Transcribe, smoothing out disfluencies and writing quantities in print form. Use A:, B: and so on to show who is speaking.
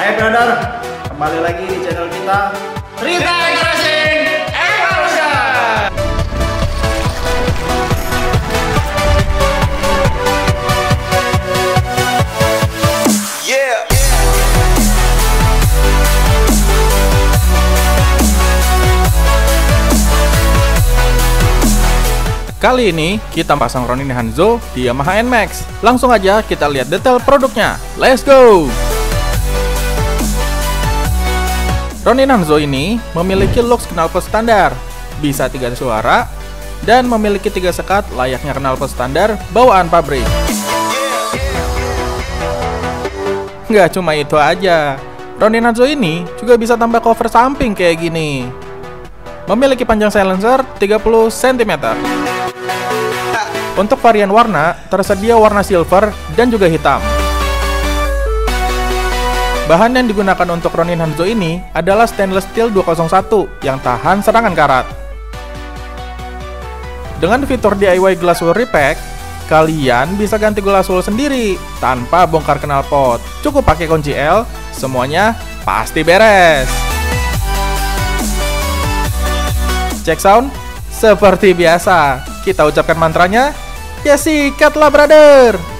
A: Hai brother, kembali lagi di channel kita Retail Racing Evolution.
B: Yeah.
C: Kali ini kita pasang Ronin Hanzo di Yamaha NMAX. Langsung aja kita lihat detail produknya. Let's go! Ronin Hanzo ini memiliki looks knalpot standar, bisa 3 suara, dan memiliki 3 sekat layaknya knalpot standar bawaan pabrik. Nggak cuma itu aja, Ronin Hanzo ini juga bisa tambah cover samping kayak gini. Memiliki panjang silencer 30 cm. Untuk varian warna, tersedia warna silver dan juga hitam. Bahan yang digunakan untuk Ronin Hanzo ini adalah stainless steel 201 yang tahan serangan karat. Dengan fitur DIY glass wool repack, kalian bisa ganti glass wool sendiri tanpa bongkar knalpot. Cukup pakai kunci L, semuanya pasti beres. Cek sound, seperti biasa. Kita ucapkan mantranya, ya sikatlah brother!